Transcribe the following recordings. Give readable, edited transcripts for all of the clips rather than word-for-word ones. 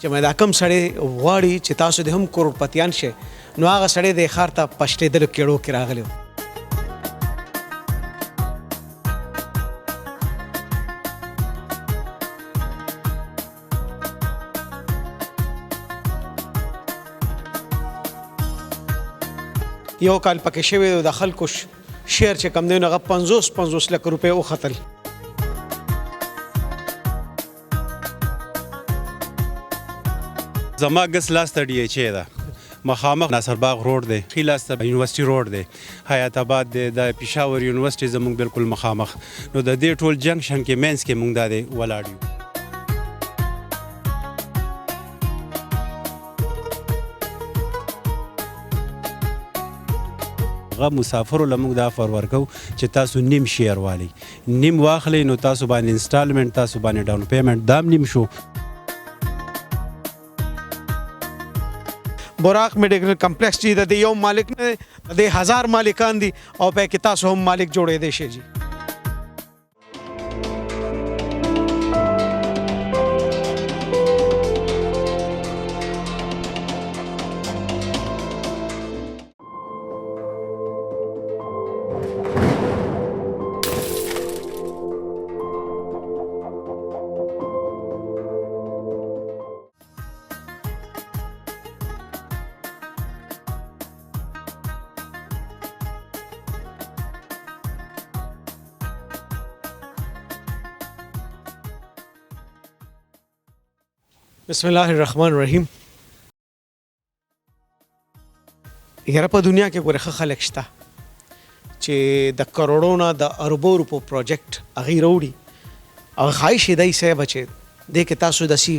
چې مې دا کم سړی غواړي چې تاسو د هم کروڑپتیان شئ نو هغه سړی د ښار ته پشتېدلو کېړو کې راغلی و. یو کال پکې شوی و د خلکو شیر چې کم دی نو هغه 50 لک روپۍ وختل. زما ګس لاس ته ډي ایچ ای ده، مخامخ ناصر باغ روډ دی، ښي لاس ته یونیورسټي روډ دی، حیات آباد دی، د پېښور یونیورسټي زموږ بالکل مخامخ. نو د دې ټول جنکشن کې مینس کې موږ دا دی ولاړ یو. هغه مسافرو له موږ دا افر ورکو چې تاسو نیم شیر والی نیم واخلئ نو تاسو باندې انسټالمنټ تاسو باندې ډاون پیمنټ دام نیم شو. براق میډیکل کمپلیکس چې د یو مالک نه د 1000 مالکان دي او په کې تاسو هم مالک جوړېدی شئ جی. بسم الله الرحمن الرحیم. یاره په دنیا کې ګوره ښه خلک شته چې د کروڑو نه د اربو روپو پروجیکټ هغې راوړي او خواهش یې دی صاحب چې دې کې تاسو داسې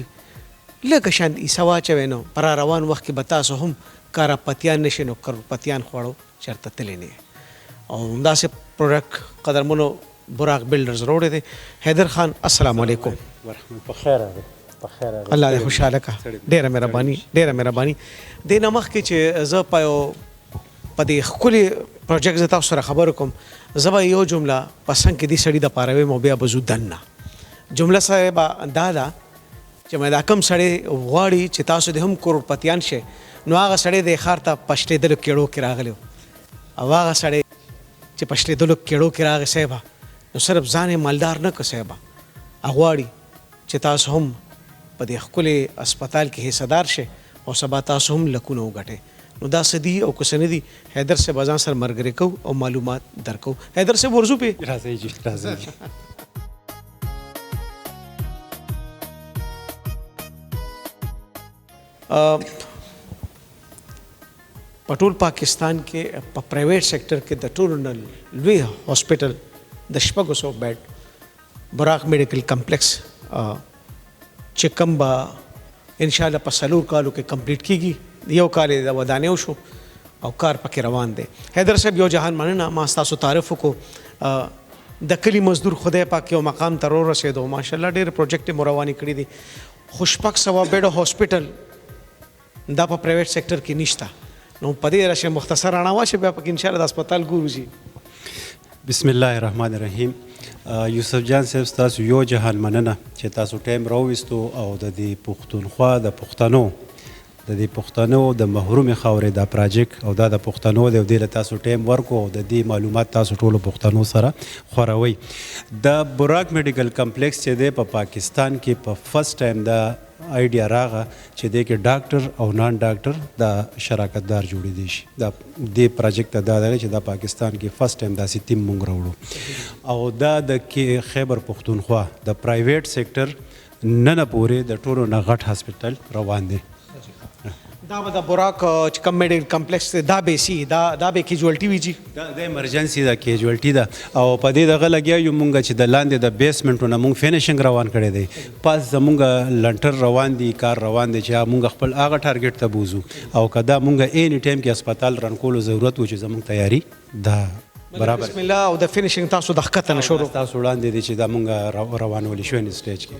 لږه شان عیسه واچوئ نو په را روان وخت کې به تاسو هم کروڑپتیان نه شئ نو کروڑپتیان خواړو چېرته تللی نه او همداسې پروډکټ قدرمنو براق بلډرز راوړی دی. حیدر خان السلام علیکم. بخیر راغلی. الله دې خوشحاله کا. ډېره مهرباني ډېره مهرباني. دې نه مخکې چې زه په دې ښکلي پروجیکټ زه تاسو سره خبرې کوم زه به یو جمله پسند کې دې سړي دپاره ویم او بیا به ځو دننه. جمله صاحب دا ده چې مې دا کم سړی غواړي چې تاسو د هم کروڑپتیان شئ نو هغه سړی د ښار ته پشتېدلو کېړو کې راغلی و او هغه سړی چې پشتېدلو کېړو کې راغی صاحبه نو صرف ځان یې مالدار نه که صاحبه غواړي چې تاسو هم په دې ښکلي اسپتال کې حصه دار شئ او سبا تاسو هم لکونه وګټئ. نو دا څه دي او که څه نه دي حیدر صاحب ځان سره ملګری کوو او معلومات درکوو. حیدر صاحب ورځو پې راځئ جي راځئ. په ټول پاکستان کې په پرایویټ سیکټر کې د ټولو نه لوی هاسپټل د 600 بیډ براق میډیکل کمپلیکس چې کوم به انشاءالله په 4 کالو کې کمپلیټ کیږي. یو کال یې د ودانیو شو او کار پکې روان دی. حیدر صاحب یو جهان مننه. ما ستاسو تعارف وکړو د کلي مزدور خدای پاک یو مقام ته ورسېدو ماشاءالله ډېر پروجیکټ یې روانې کړي دي. خو 600 بیډه هاسپټل دا په پرایویټ سیکټر کې نشته نو په دې راشه مختصر رڼا واچوي بیا پکې انشاءالله د هسپتال ګورو جي. بسم الله الرحمن الرحیم. یوسف جان صاحب ستاسو یو جهان مننه چې تاسو ټایم راوویستو او د دې پښتونخوا د پښتنو د محرومې خاورې دا پراجیکټ او دا د پښتنو دی او دې له تاسو ټایم ورکو او د دې معلومات تاسو ټولو پښتنو سره خوروئ. د براق میډیکل کمپلیکس چې دی په پاکستان کې په فرست ټایم دا آیډیا راغه چې دې کې ډاکټر او نان ډاکټر د شراکت دار جوړېدی شي. دا دې پروجیکټ ته دا دی چې دا پاکستان کې فرست ټایم داسې ټیم موږ راوړو او دا د خیبر پښتونخوا د پرایویټ سیکټر نن پورې د ټولو نه غټ هاسپټل روان دی. دا به د براق چې کوم میډیکل کمپلیکس دی دا به سي دا به کیجوالټي وي جي. دا د ایمرجنسي دا کیجوالټي ده او په دې دغه لګیا یو مونږ چې د لاندې د بیسمنټونه مونږ فینیشنګ روان کړی دی. پاس زمونږ لنټر روان دي کار روان دی چې مونږ خپل هغه ټارګټ ته بوزو او که دا مونږ اینی ټایم کې هسپتال رن کولو ضرورت و چې زمونږ تیاری دا برابر. بسم الله. او د فینیشنګ تاسو د ښکته نه شروع تاسو وړاندې دي چې دا مونږ روانولی شو ان سټیج کې.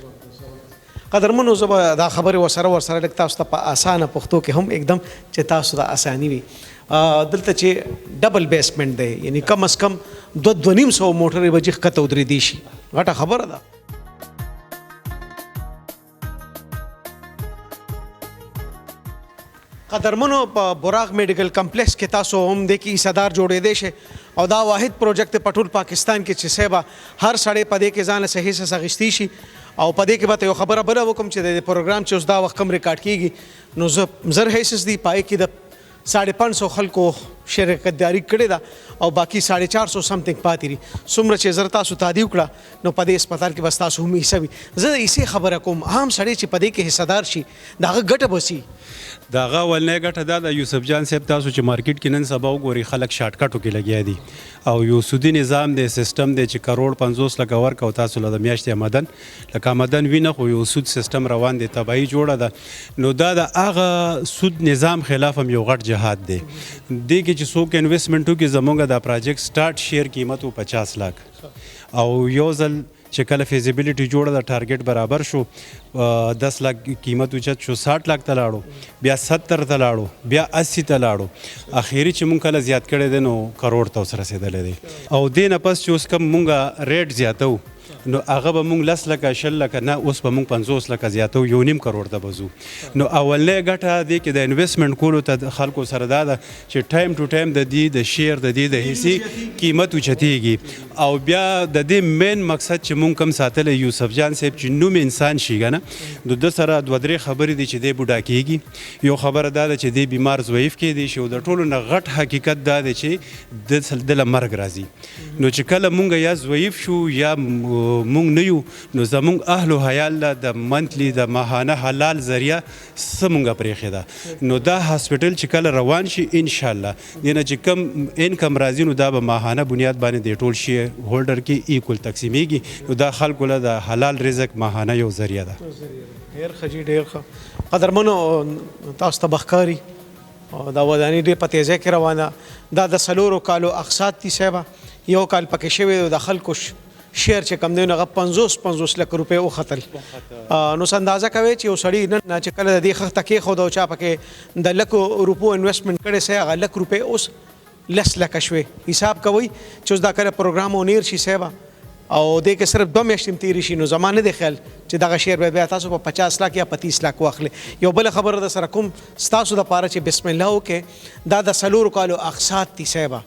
قدرمنو زه به دا خبرې ورسره لږ تاسو ته په اسانه پښتو کې هم एकदम چې تاسو ته اساني وي. دلته چې ډبل بیسمنټ دی یعنی کم از کم 2-2.5 موټرې به چې ښکته ودرېدی شي. غټه خبره ده. قدرمنو په براق میډیکل کمپلیکس کې تاسو هم د کې صدر جوړې دي شه او دا واحد پروجیکټ په ټول پاکستان کې چې سبا هر سړی په دې کې ځان له صحیح څه غشتي شي او په دې کې به یو خبره بل وکم چې د پروګرام چې اوس دا وخت کم ریکارډ کیږي نو زر هیڅ دی پای کې د 550 خلکو شرکت داری کړې ده او باقي 450 سمثینګ پاتې دي څومره چې زر تاسو تادیو کړه نو په دې هسپتال کې بس تاسو هم حصہ وي زه یې خبره کوم عام سړی چې په دې کې حصدار شي داغه ګټه بسي داغه ولنه ګټه دا د یوسف جان صاحب تاسو چې مارکیټ کې نن سبا وګوري خلک شارټ کټو کې لګیا دي او یو سودی نظام دی سیستم دی چې کروڑ 50 لک ورکو تاسو له میاشتې آمدن لکه آمدن وینه خو یو سود سیستم روان دی تبعی جوړه ده نو دا د هغه سود نظام خلاف هم یو غټ جهاد دی دی کې چې څوک انویسټمنټو کې زمونږ دا پروجیکټ سٹارټ شیر قیمت 50 لک او یو ځل چې کله فیزیبیلیټي جوړه د ټارګټ برابر شو 10 لک قیمت اوچت شو 60 لک ته لاړو بیا 70 ته لاړو بیا 80 ته لاړو اخیری چې مونږ کله زیات کړی دی نو کروڑ ته اوس رسېدلی دی او دې نه پس چې اوس کم مونږه ریټ زیاتو نو هغه به مونږ 10 لکه 10 لکه نه اوس به مونږ 50 لکه زیاتو 1.5 کروڑ ته بزو نو اولنې ګټه دی کې د انویسټمنټ کولو ته خلکو سره دا ده چې ټایم ټو ټایم د دې د شیر د دې د حصې قیمت اوچتېږي او بیا د دې مین مقصد چې مونږ کم ساتلی یوسف جان صاحب چې نوم انسان شي که نه د سره دوه درې خبرې دي چې دی بوډا کېږي یو خبره دا ده چې دی بیمار ضعیف کېدی شي او د ټولو نه غټ حقیقت دا دی چې دله مرګ راځي نو چې کله مونږ یا ضعیف شو یا مونږ نه یو نو زمونږ اهل و حیال له د منتلی د ماهانه حلال ذریعه څه مونږه پرېښې ده نو دا هاسپټل چې کله روان شي انشاءالله دې نه چې کم انکم راځي نو دا به ماهانه بنیاد باندې د ټول شی هولډر کې ایکول تقسیمیږي نو دا خلکو له د حلال رزق ماهانه یو ذریعه ده ډېر ښه جي ډېر ښه قدرمنو تاسو ته بخکاری او دا وداني ډېر په تیزه کې روانه دا د څلورو کالو اقساط دي صاحبه یو کال پکې شوی د خلکو شیر چې کم دی نو هغه 50 لک روپۍ وختل نو اندازه کوي چې یو سړی نن چې کله د دې خښته کېښود او چا پکې د لکو روپو انویسټمنټ کړی سي هغه لک روپۍ اوس 10 لکه شوې حساب کوئ چې اوس دا کله پروګرام اونیر شي صاحبه او دې کې صرف 2 میاشتې تیری شي نو زمانه دی خیال چې دغه شیر به بیا تاسو په 50 لک یا 30 لک واخلي یو بل خبره د سره کوم تاسو د پاره چې بسم الله وکې دا د سلور کالو اقساط دي صاحبه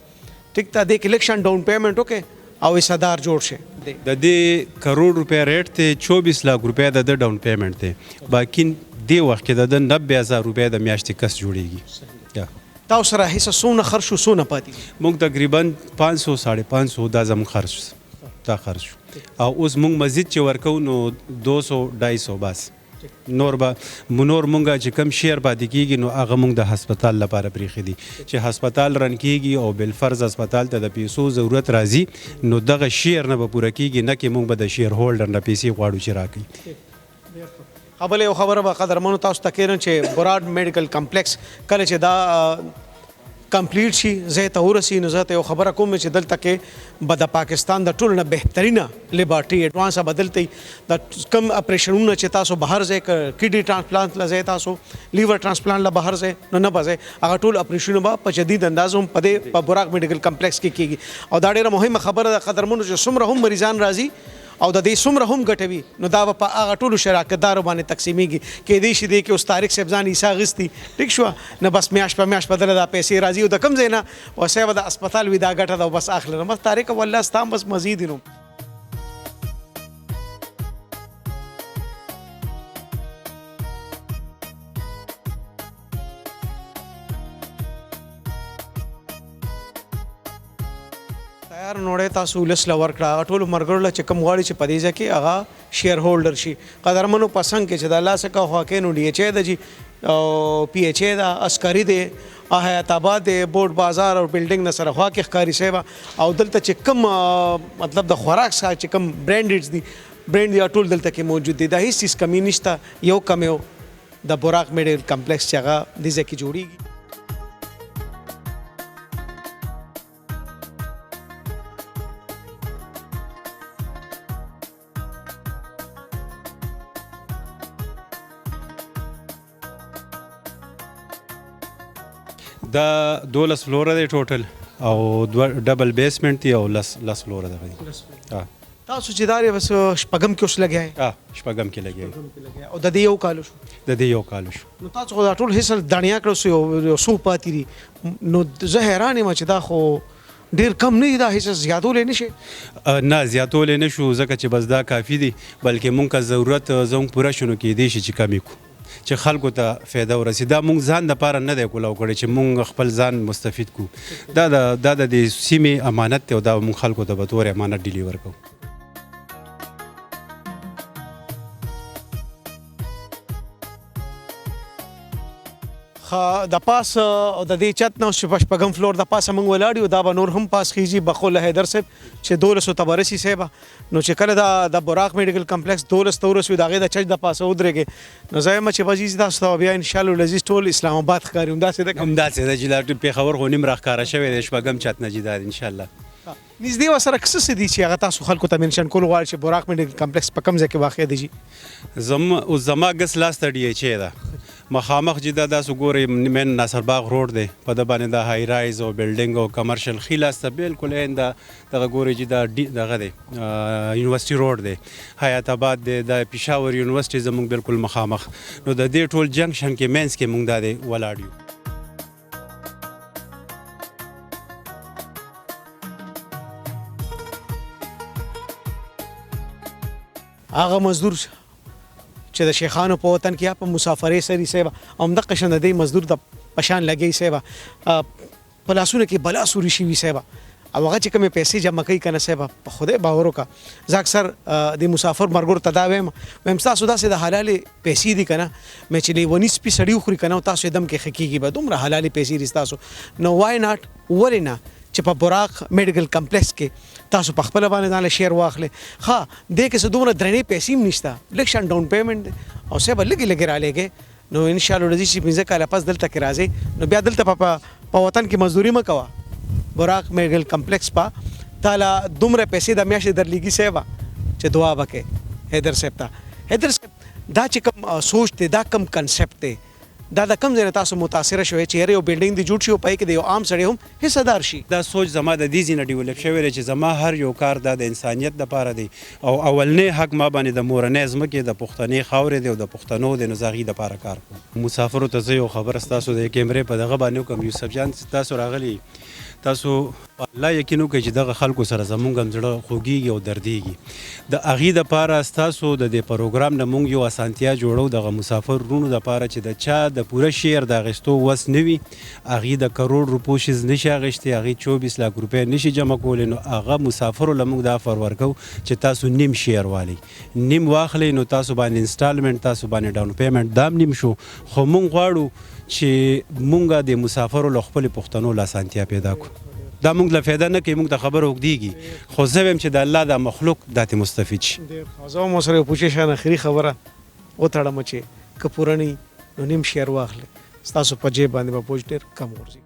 ټیک ته د کلیکشن ډاون پیمنٹ وکې او حصدار جوړ شي د دې کروڑ روپیا ریټ ته 24 لک روپیا د ډاون پیمنٹ ته باقی دی وخت کې د 90000 روپیا د میاشتې کس جوړیږي تاسو سره حصہ سونه خرج شو سونه پاتې موږ تقریبا 500 550 دا زم خرج تا خرج شو او اوس موږ مزید چې ورکو نو 200 250 بس نور مونږه چې کم شیر پاتې کیږي نو هغه مونږ د هسپتال لپاره پریښي دي چې هسپتال رن کیږي او بل فرض هسپتال ته د پیسو ضرورت راځي نو دغه شیر نه به پوره کیږي نه کې مونږ به د شیر هولډر نه پیسې غواړو چې راکړي قبل یو خبره به قدرمنو تاسو ته کېرم چې براډ میډیکل کمپلیکس کله چې دا کمپلیټ شي زه ته ورسی نو زه ته یو خبره کوم چې دلته کې به د پاکستان د ټولو نه بهترینه لیبارټري اډوانسه بدلته د کم اپریشنونه چې تاسو بهر ځای کډنی ټرانسپلانټ لځای تاسو لیور ټرانسپلانټ له بهر ځای نو نه بځای هغه ټول اپریشنونه به په جدید انداز هم په براق میډیکل کمپلیکس کې کیږي او دا ډیره مهمه خبره ده قدرمنو چې څومره هم مریضان راځي او د دې څومره هم ګټوي نو دا په هغه ټولو شراکتدارو باندې تقسیمیږي کېدای شي دی کې اوس طارق صاحب ځان عیسی اخیستي ټیک شوه نه بس میاشت په میاشت بدله دا پیسې راځي او د کم ځای نه او صاحب د هسپتال وي دا ګټه ده بس اخلي نو بس طارق والله ستا هم بس مزید نو تیار نوړې تاسو لس لور کړه ټول مرګرو له چکم غواړي چې پدیزه کې هغه شیر هولډر شي قدرمنو پسند کې چې د الله څخه خو کې نو ډی ایچ ای د جی او پی ایچ ای دا عسکری دی حیات آباد دی بورډ بازار او بلډینګ نه سره خوا کې ښکاری سیوا او دلته چې کم مطلب د خوراک څخه چې کم برانډډز دي برانډ یا ټول دلته کې موجود دي دا هیڅ چیز کمی نشته یو کم یو د براق میډیکل کمپلیکس چې هغه د ځکه جوړیږي دا 12 فلور دی ټوټل او ډبل بیسمنټ دی او لس فلور ده تاسو چې دا بس شپږم کې اوس لګیا یې شپږم کې لګیا او د دې یو کال شو د دې یو کال شو. نو تاسو خو دا ټول حصل دڼیا کړو یو څو پاتې دي نو زه حیران یم چې دا خو ډیر کم نه دي دا هیڅ زیاتولی نه شي نه زیاتولی نه شو ځکه چې بس دا کافي دي بلکې مونږ که ضرورت زموږ پوره شو نو کیدای شي چې کم یې کړو چې خلکو ته فایده ورسي. دا مونږ ځان دپاره نه دی کولاو کړی چې مونږ خپل ځان مستفید کړو. دا د دې سیمې امانت دی او دا مونږ خلکو ته به طور امانت ډیلیور کوو. د پاس او د دې چت نه شپږم فلور د پاسه موږ ولاړ یو دا به نور هم پاس خیږي بخول حیدر صاحب چې 1200 تبرسي صاحب نو چې کله د براق میډیکل کمپلیکس 1200 د هغې د چج د پاسه ودرېږي نو زه یم چې بجیز تاسو ته بیا انشاءالله العزیز ټول اسلام آباد ښکاري همداسې ده همداسې ده چې دا پېښور خو نیم راښکاره شوی دی شپږم چت نه چې دا انشاءالله نږدې ورسره څه دي چې هغه تاسو خلکو ته منشن کول غواړئ چې براق میډیکل کمپلیکس په کوم ځای کې واقع دی جی زما ګس لاس ته ډي ایچ ای ده مخامخ چې دا داسې ګورئ مین ناصر باغ روډ دی په ده باندې دا های رایز او بلډینګ او کمرشل ښي لاس ته بالکل عین دغه ګورئ چې دا دغه دی یونیورسټي روډ دی حیات آباد دی دا پېښور یونیورسټي زموږ بالکل مخامخ نو د دې ټول جنکشن کې مینس کې موږ دا دی ولاړ یو. هغه مزدور چې د شیخانو په وطن کې یا په مسافرۍ سري صاحب همدغه شان د دې مزدور د پشان لګی صاحب په لاسونو کې بلا سوري شوي صاحب او هغه چې کومې پیسې جمع کوي که نه صاحب په خدای باور وکړه زه اکثر د مسافر مرګور ته دا وایم ستاسو داسې د حلالې پیسې دي که نه مې چې لیوني سپي سړي وخوري که نه تاسو یې دم کې ښه کېږي به دومره حلالې پیسې دي ستاسو نو وای ناټ ولې نه چې په براق میډیکل کمپلیکس کې تاسو په خپله باندې ځان له شیر واخلئ ښه دې کې څه دومره درنې پیسې هم نشته لږ شان ډاون پیمنټ دی او صاحب لږې لږې رالیږئ نو انشاءالله العزیز چې 15 کاله پس دلته کې راځئ نو بیا دلته په وطن کې مزدوري مه کوه براق میډیکل کمپلیکس په تاله دومره پیسې د میاشتې درلیږي صاحب چې دعا به کوې حیدر صاحب ته حیدر صاحب دا چې کوم سوچ دی دا کوم کنسپټ دی دا د کوم ځای نه تاسو متاثره شوی چې یاره یو بلډینګ دی جوړ شي او پای کې د یو عام سړی هم حصهدار شي دا سوچ زما د دې ځای نه ډیولپ شوی دی چې زما هر یو کار دا د انسانیت دپاره دی او اولنی حق ما باندې د مورنۍ ځمکې د پښتنې خاورې دی او د پښتنو دی نو زه هغې دپاره کار کوم. مسافرو ته زه یو خبره ستاسو د کیمرې په دغه باندې وکړم یوسف جان تاسو راغلي تاسو الله یقین وکړئ چې دغه خلکو سره زمونږ هم زړه خوږېږي او دردېږي د هغې دپاره ستاسو د دې پروګرام نه مونږ یو اسانتیا جوړو دغه مسافر وروڼو دپاره چې د چا د پوره شعر د اخیستو وس نه وي هغې د کروڑ روپو شیز نشي اخیستی هغې 24 لاک روپۍ نشي جمع کولی نو هغه مسافرو له مونږ دا افر ورکو چې تاسو نیم شعر والی نیم واخلئ نو تاسو باندې انسټالمنټ تاسو باندې ډاون پیمنټ دام نیم شو خو مونږ غواړو چې مونږ د مسافرو له خپلې پښتنو له اسانتیا پیدا کړو دا مونږ له فایده نه کوي مونږ ته خبره اوږدېږي خو زه وایم چې د الله دا مخلوق دا ترې مستفید شي. زه هم ورسره یو پوچې شان اخري خبره وتړم چې که پوره نه نو نیم شعر واخلئ ستاسو په جیب باندې به بوج ډېر کم غورځي.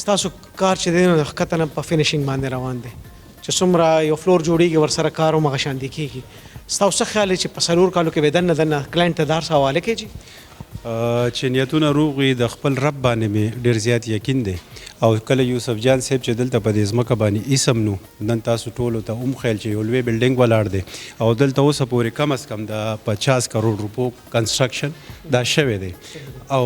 ستاسو کار چې دی نو ښکته نه په فینیشنګ باندې روان دی چې څومره یو فلور جوړېږي ورسره کار همغه شان دی کېږي. ستاسو څه خیال دی چې په 4 کالو کې به دننه کلاینټ ته دار څه حواله کړي چې نیتونه روغ وي د خپل رب باندې مې ډېر زیات یقین دی او کله یوسف جان صاحب چې دلته په دې ځمکه باندې ایسم نو نن تاسو ټولو ته هم خیال چې یو لوی بلډینګ ولاړ دی او دلته اوسه پورې کم از کم د 50 کروڑ روپو کنسټرکشن دا شوی دی او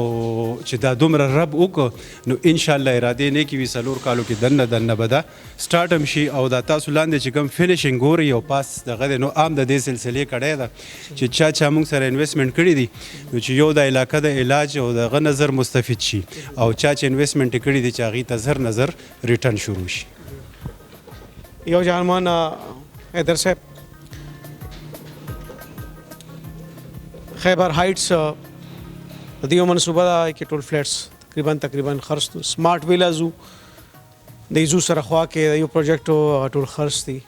چې دا دومره رب وکړو نو انشاءالله ارادې نه کې وي 4 کالو کې دننه به دا سټارټ هم شي او دا تاسو لاندې چې کوم فینیشنګ ګورئ او پاس دغه دی نو عام د دې سلسلې کړی ده چې چا موږ سره انویسټمنټ کړي دي نو چې یو د علاقه د علاج او دغه نظر مستفید شي او چا چې انویسټمنټ یې کړي دي چې هغې ته زر نظر ریټرن شروع شي. یو جانمان حیدر صاحب خیبر هایټس د دې یو منصوبه ده کې ټول فلیټس تقریبا خرڅ دي سمارټ ویلاز د ایزو سره خوا کې یو پروجیکټ ټول خرڅ دي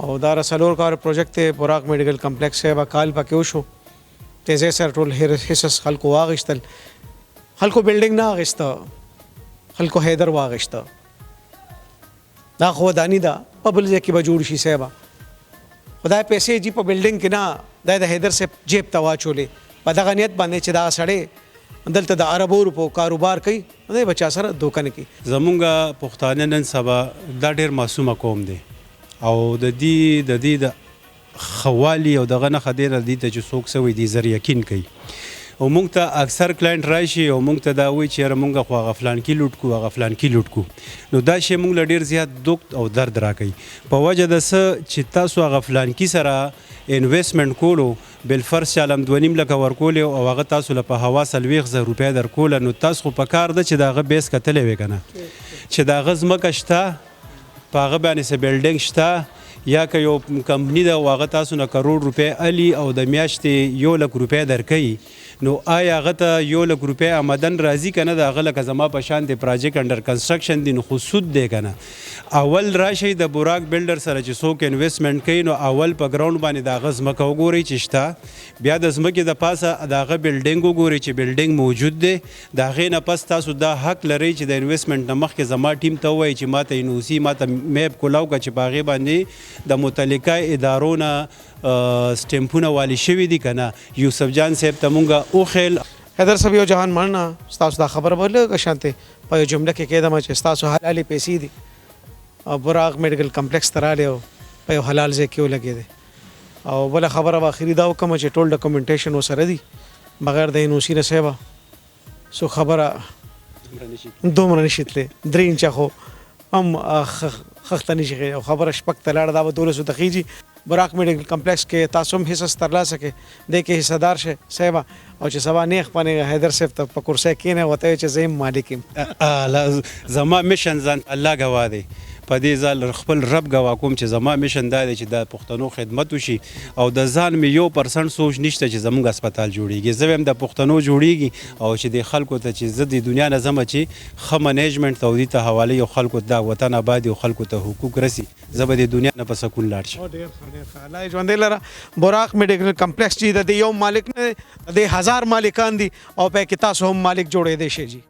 او دا رسلور کار پروجیکټ ته براق میډیکل کمپلیکس ہے وکال پکې وشو تیزه سره ټول حصص خلکو واغشتل خلکو بلډینګ نه اغشته خلکو حیدر واغشته دا خو ودانی دا په بل ځای کې به جوړ شي صاحب خدای پیسې جی په بلډینګ کې نه دا د حیدر صاحب جیب ته واچولې په دغه نیت باندې چې دا سړی دلته د عربو روپو کاروبار کوي دی بچا سره دوکه نه کوي. زمونږ پښتانه نن سبا دا ډېر معصومه قوم دی او د دې د خوالي او دغه نښه ډېره دي ته چې څوک سوی دي زر یقین کوي او مونږ ته اکثر کلاینټ راشي او مونږ ته دا وایي چې یاره مونږ خو هغه فلان کې لوټ کو هغه فلان کې لوټ کو نو دا شی مونږ له ډېر زیات دوک او درد راکوي په وجه د څه چې تاسو هغه فلان کې سره انویسټمنټ کولو بالفرض چې علم 2.5 لکه ورکولې او هغه تاسو له په هوا 40,000 روپۍ درکوله نو تاسو خو په کار ده چې د هغه بیس کتلی وی که نه چې د هغه ځمکه شته په هغه باندې څه بلډینګ شته یا که یو کمپني ده او هغه تاسو نه کروڑ روپۍ الي او د میاشتې 1 لک روپۍ درکوي نو آیا هغه ته 1 لک روپۍ آمدن راځي که نه د هغه لکه زما په شان د پراجیکټ انډر کنسټرکشن دی نو خو سود دی که نه. اول راشئ د براک بلډر سره چې څوک انویسټمنټ کوي نو اول په ګراوند باندې د هغه ځمکه وګورئ چې شته بیا د ځمکې د پاسه د هغه بلډینګ وګورئ چې بلډینګ موجود دی د هغې نه پس تاسو دا حق لرئ چې د انویسټمنټ نه مخکې زما ټیم ته ووایئ چې ما ته انوسي ما ته میپ کولاو که چې په هغې باندې د متعلقه ادارو نه سټمپونه والي شوي دي که نه. یوسف جان صاحب ته مونږ وښیل. حیدر صاحب یو جهان مننه ستاسو دا خبره به لږه شانتې په یو جمله کې کېدم چې ستاسو حلالې پیسې دي او براق میډیکل کمپلیکس ته راغلی او په یو حلال ځای کې ولګېدی او بله خبره به اخري دا وکړم چې ټول ډاکومنټیشن ورسره دي بغیر د انوسي نه صاحبه سو خبره دومره نشي تللی 3 انچه خو هم خښته نشي خیږي او خبره شپږ ته لاړه دا به 1200 ته خیږي. براق میډیکل کمپلیکس کې تاسو هم حصص ترلاسه کړئ دې کې حصهدار شئ صاحبه او چې سبا نیغ پنې حیدر صاحب ته په کرسۍ کښېنئ ورته وایئ چې زه یم مالک یم. زما میشن ځان الله ګواه دی په دې ځل خپل رب ګواه کوم چې زما میشن دا دی چې د پښتنو خدمت وشي او د ځان مې 1% سوچ نشته چې زموږ هسپتال جوړیږي زه هم د پښتنو جوړیږي او چې د خلکو ته چې زه د دنیا نه ځمه چې ښه منیجمنټ او دې ته حواله یو خلکو دا وطن آباد او خلکو ته حقوق رسي زه به د دنیا نه په سکون لاړ شم. ډېر ښه الله یې ژوندی لره. براق میډیکل کمپلیکس چې د دې یو مالک نه د 1000 مالکان دي او په کې تاسو هم مالک جوړېدی شئ جی.